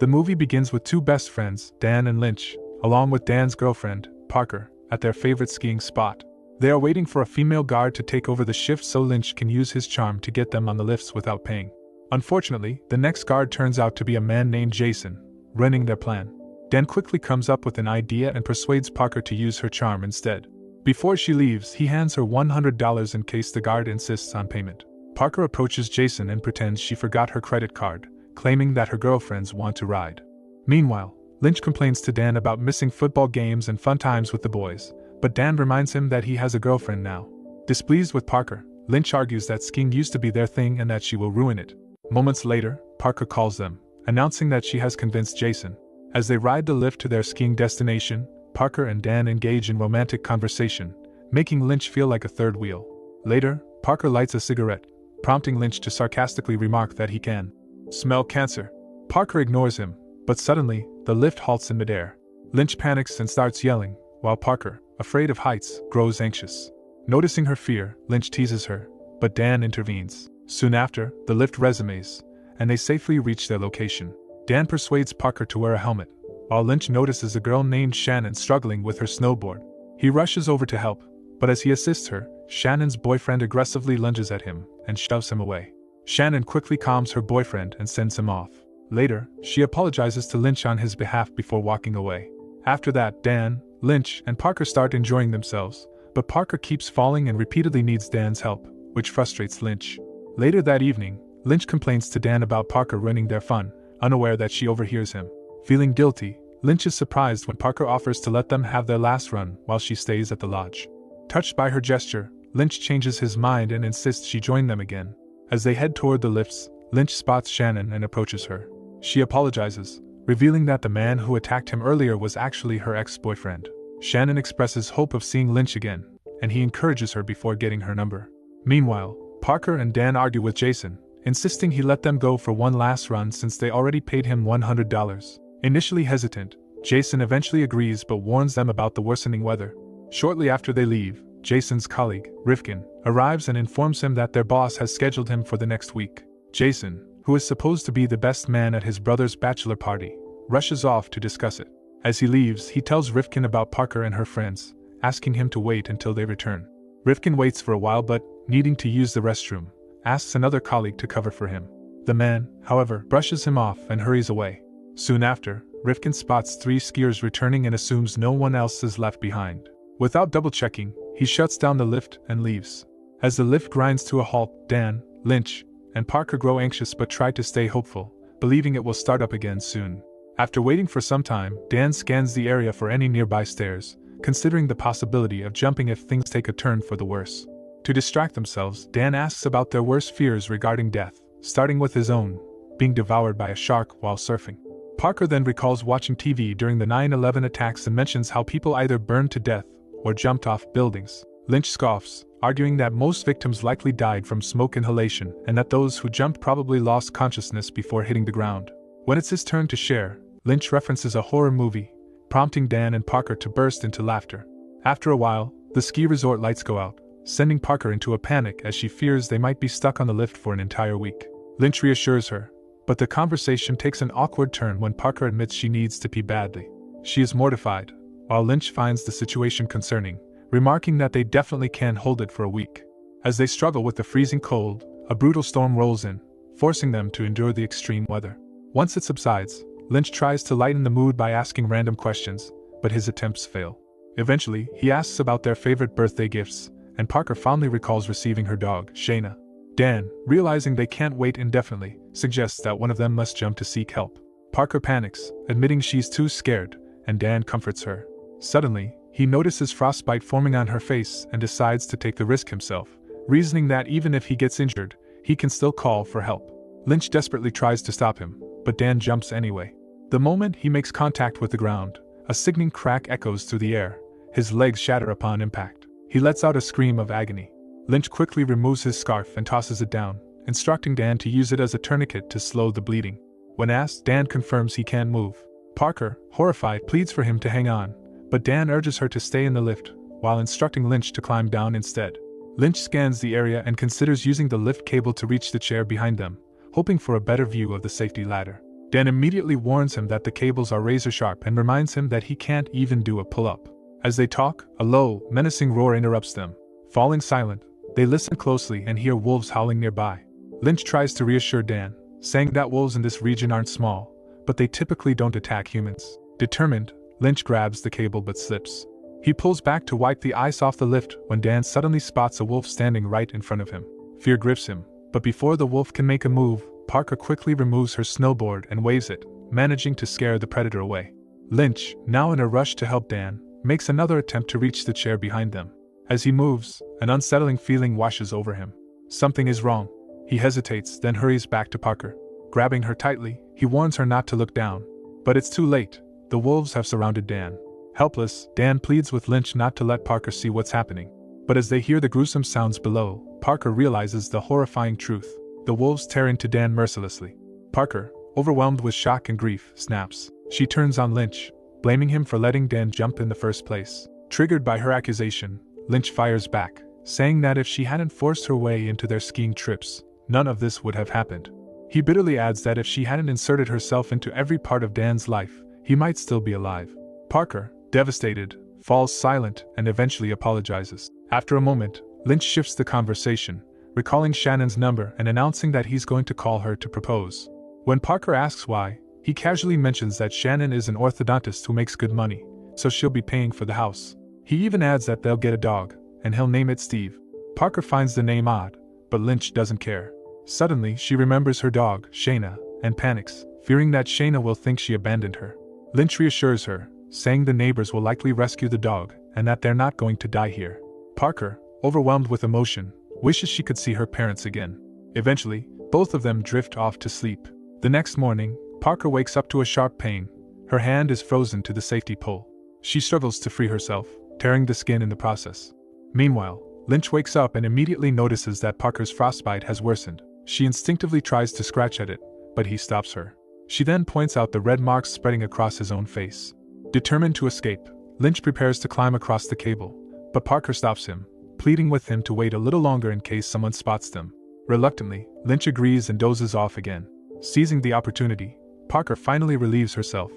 The movie begins with two best friends, Dan and Lynch, along with Dan's girlfriend, Parker, at their favorite skiing spot. They are waiting for a female guard to take over the shift so Lynch can use his charm to get them on the lifts without paying. Unfortunately, the next guard turns out to be a man named Jason, ruining their plan. Dan quickly comes up with an idea and persuades Parker to use her charm instead. Before she leaves, he hands her $100 in case the guard insists on payment. Parker approaches Jason and pretends she forgot her credit card, claiming that her girlfriends want to ride. Meanwhile, Lynch complains to Dan about missing football games and fun times with the boys, but Dan reminds him that he has a girlfriend now. Displeased with Parker, Lynch argues that skiing used to be their thing and that she will ruin it. Moments later, Parker calls them, announcing that she has convinced Jason. As they ride the lift to their skiing destination, Parker and Dan engage in romantic conversation, making Lynch feel like a third wheel. Later, Parker lights a cigarette, prompting Lynch to sarcastically remark that he can smell cancer. Parker ignores him, but suddenly, the lift halts in midair. Lynch panics and starts yelling, while Parker, afraid of heights, grows anxious. Noticing her fear, Lynch teases her, but Dan intervenes. Soon after, the lift resumes, and they safely reach their location. Dan persuades Parker to wear a helmet, while Lynch notices a girl named Shannon struggling with her snowboard. He rushes over to help, but as he assists her, Shannon's boyfriend aggressively lunges at him and shoves him away. Shannon quickly calms her boyfriend and sends him off. Later, she apologizes to Lynch on his behalf before walking away. After that, Dan, Lynch, and Parker start enjoying themselves, but Parker keeps falling and repeatedly needs Dan's help, which frustrates Lynch. Later that evening, Lynch complains to Dan about Parker ruining their fun, unaware that she overhears him. Feeling guilty, Lynch is surprised when Parker offers to let them have their last run while she stays at the lodge. Touched by her gesture, Lynch changes his mind and insists she join them again. As they head toward the lifts, Lynch spots Shannon and approaches her. She apologizes, revealing that the man who attacked him earlier was actually her ex-boyfriend. Shannon expresses hope of seeing Lynch again, and he encourages her before getting her number. Meanwhile, Parker and Dan argue with Jason, insisting he let them go for one last run since they already paid him $100. Initially hesitant, Jason eventually agrees but warns them about the worsening weather. Shortly after they leave, Jason's colleague, Rifkin, arrives and informs him that their boss has scheduled him for the next week. Jason, who is supposed to be the best man at his brother's bachelor party, rushes off to discuss it. As he leaves, he tells Rifkin about Parker and her friends, asking him to wait until they return. Rifkin waits for a while but, needing to use the restroom, asks another colleague to cover for him. The man, however, brushes him off and hurries away. Soon after, Rifkin spots 3 skiers returning and assumes no one else is left behind. Without double-checking, he shuts down the lift and leaves. As the lift grinds to a halt, Dan, Lynch, and Parker grow anxious but try to stay hopeful, believing it will start up again soon. After waiting for some time, Dan scans the area for any nearby stairs, considering the possibility of jumping if things take a turn for the worse. To distract themselves, Dan asks about their worst fears regarding death, starting with his own, being devoured by a shark while surfing. Parker then recalls watching TV during the 9/11 attacks and mentions how people either burned to death or jumped off buildings. Lynch scoffs, arguing that most victims likely died from smoke inhalation and that those who jumped probably lost consciousness before hitting the ground. When it's his turn to share, Lynch references a horror movie, prompting Dan and Parker to burst into laughter. After a while, the ski resort lights go out, sending Parker into a panic as she fears they might be stuck on the lift for an entire week. Lynch reassures her, but the conversation takes an awkward turn when Parker admits she needs to pee badly. She is mortified, while Lynch finds the situation concerning, remarking that they definitely can't hold it for a week. As they struggle with the freezing cold, a brutal storm rolls in, forcing them to endure the extreme weather. Once it subsides, Lynch tries to lighten the mood by asking random questions, but his attempts fail. Eventually, he asks about their favorite birthday gifts, and Parker fondly recalls receiving her dog, Shayna. Dan, realizing they can't wait indefinitely, suggests that one of them must jump to seek help. Parker panics, admitting she's too scared, and Dan comforts her. Suddenly, he notices frostbite forming on her face and decides to take the risk himself, reasoning that even if he gets injured, he can still call for help. Lynch desperately tries to stop him, but Dan jumps anyway. The moment he makes contact with the ground, a sickening crack echoes through the air. His legs shatter upon impact. He lets out a scream of agony. Lynch quickly removes his scarf and tosses it down, instructing Dan to use it as a tourniquet to slow the bleeding. When asked, Dan confirms he can move. Parker, horrified, pleads for him to hang on, but Dan urges her to stay in the lift, while instructing Lynch to climb down instead. Lynch scans the area and considers using the lift cable to reach the chair behind them, hoping for a better view of the safety ladder. Dan immediately warns him that the cables are razor sharp and reminds him that he can't even do a pull-up. As they talk, a low, menacing roar interrupts them. Falling silent, they listen closely and hear wolves howling nearby. Lynch tries to reassure Dan, saying that wolves in this region aren't small, but they typically don't attack humans. Determined, Lynch grabs the cable but slips. He pulls back to wipe the ice off the lift when Dan suddenly spots a wolf standing right in front of him. Fear grips him, but before the wolf can make a move, Parker quickly removes her snowboard and waves it, managing to scare the predator away. Lynch, now in a rush to help Dan, makes another attempt to reach the chair behind them. As he moves, an unsettling feeling washes over him. Something is wrong. He hesitates, then hurries back to Parker. Grabbing her tightly, he warns her not to look down. But it's too late. The wolves have surrounded Dan. Helpless, Dan pleads with Lynch not to let Parker see what's happening. But as they hear the gruesome sounds below, Parker realizes the horrifying truth. The wolves tear into Dan mercilessly. Parker, overwhelmed with shock and grief, snaps. She turns on Lynch, blaming him for letting Dan jump in the first place. Triggered by her accusation, Lynch fires back, saying that if she hadn't forced her way into their skiing trips, none of this would have happened. He bitterly adds that if she hadn't inserted herself into every part of Dan's life, he might still be alive. Parker, devastated, falls silent and eventually apologizes. After a moment, Lynch shifts the conversation, recalling Shannon's number and announcing that he's going to call her to propose. When Parker asks why, he casually mentions that Shannon is an orthodontist who makes good money, so she'll be paying for the house. He even adds that they'll get a dog, and he'll name it Steve. Parker finds the name odd, but Lynch doesn't care. Suddenly, she remembers her dog, Shayna, and panics, fearing that Shayna will think she abandoned her. Lynch reassures her, saying the neighbors will likely rescue the dog, and that they're not going to die here. Parker, overwhelmed with emotion, wishes she could see her parents again. Eventually, both of them drift off to sleep. The next morning, Parker wakes up to a sharp pain. Her hand is frozen to the safety pole. She struggles to free herself, tearing the skin in the process. Meanwhile, Lynch wakes up and immediately notices that Parker's frostbite has worsened. She instinctively tries to scratch at it, but he stops her. She then points out the red marks spreading across his own face. Determined to escape, Lynch prepares to climb across the cable, but Parker stops him, pleading with him to wait a little longer in case someone spots them. Reluctantly, Lynch agrees and dozes off again. Seizing the opportunity, Parker finally relieves herself.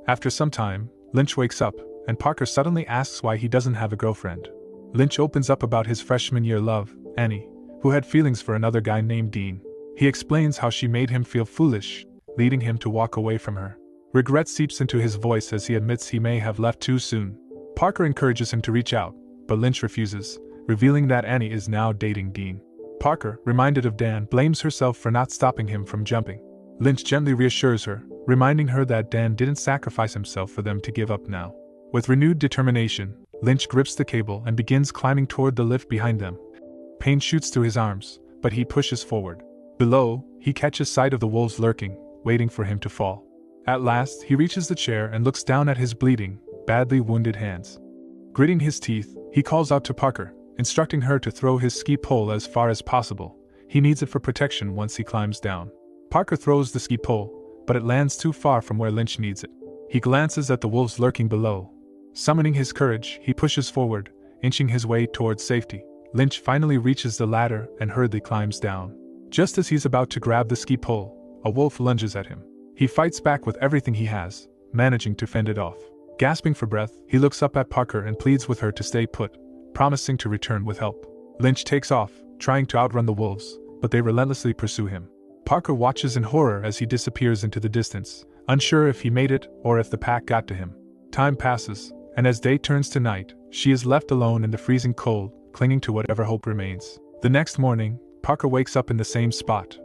After some time, Lynch wakes up, and Parker suddenly asks why he doesn't have a girlfriend. Lynch opens up about his freshman year love, Annie, who had feelings for another guy named Dean. He explains how she made him feel foolish, leading him to walk away from her. Regret seeps into his voice as he admits he may have left too soon. Parker encourages him to reach out, but Lynch refuses, revealing that Annie is now dating Dean. Parker, reminded of Dan, blames herself for not stopping him from jumping. Lynch gently reassures her, reminding her that Dan didn't sacrifice himself for them to give up now. With renewed determination, Lynch grips the cable and begins climbing toward the lift behind them. Pain shoots through his arms, but he pushes forward. Below, he catches sight of the wolves lurking, waiting for him to fall. At last, he reaches the chair and looks down at his bleeding, badly wounded hands. Gritting his teeth, he calls out to Parker, instructing her to throw his ski pole as far as possible. He needs it for protection once he climbs down. Parker throws the ski pole, but it lands too far from where Lynch needs it. He glances at the wolves lurking below. Summoning his courage, he pushes forward, inching his way towards safety. Lynch finally reaches the ladder and hurriedly climbs down. Just as he's about to grab the ski pole, a wolf lunges at him. He fights back with everything he has, managing to fend it off. Gasping for breath, he looks up at Parker and pleads with her to stay put, promising to return with help. Lynch takes off, trying to outrun the wolves, but they relentlessly pursue him. Parker watches in horror as he disappears into the distance, unsure if he made it or if the pack got to him. Time passes, and as day turns to night, she is left alone in the freezing cold, clinging to whatever hope remains. The next morning, Parker wakes up in the same spot.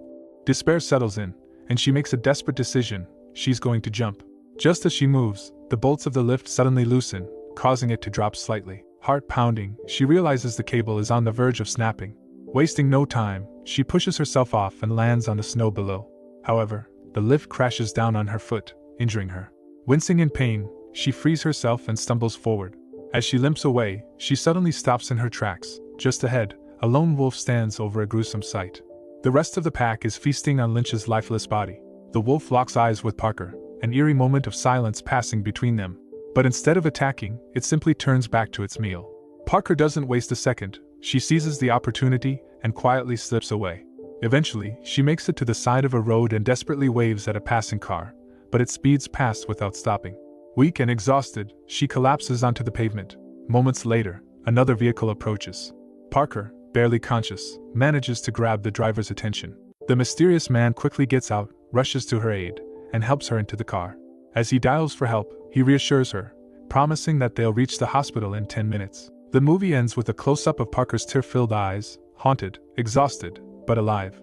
Despair settles in, and she makes a desperate decision. She's going to jump. Just as she moves, the bolts of the lift suddenly loosen, causing it to drop slightly. Heart pounding, she realizes the cable is on the verge of snapping. Wasting no time, she pushes herself off and lands on the snow below. However, the lift crashes down on her foot, injuring her. Wincing in pain, she frees herself and stumbles forward. As she limps away, she suddenly stops in her tracks. Just ahead, a lone wolf stands over a gruesome sight. The rest of the pack is feasting on Lynch's lifeless body. The wolf locks eyes with Parker, an eerie moment of silence passing between them. But instead of attacking, it simply turns back to its meal. Parker doesn't waste a second. She seizes the opportunity and quietly slips away. Eventually, she makes it to the side of a road and desperately waves at a passing car, but it speeds past without stopping. Weak and exhausted, she collapses onto the pavement. Moments later, another vehicle approaches. Parker, barely conscious, manages to grab the driver's attention. The mysterious man quickly gets out, rushes to her aid, and helps her into the car. As he dials for help, he reassures her, promising that they'll reach the hospital in 10 minutes. The movie ends with a close-up of Parker's tear-filled eyes, haunted, exhausted, but alive.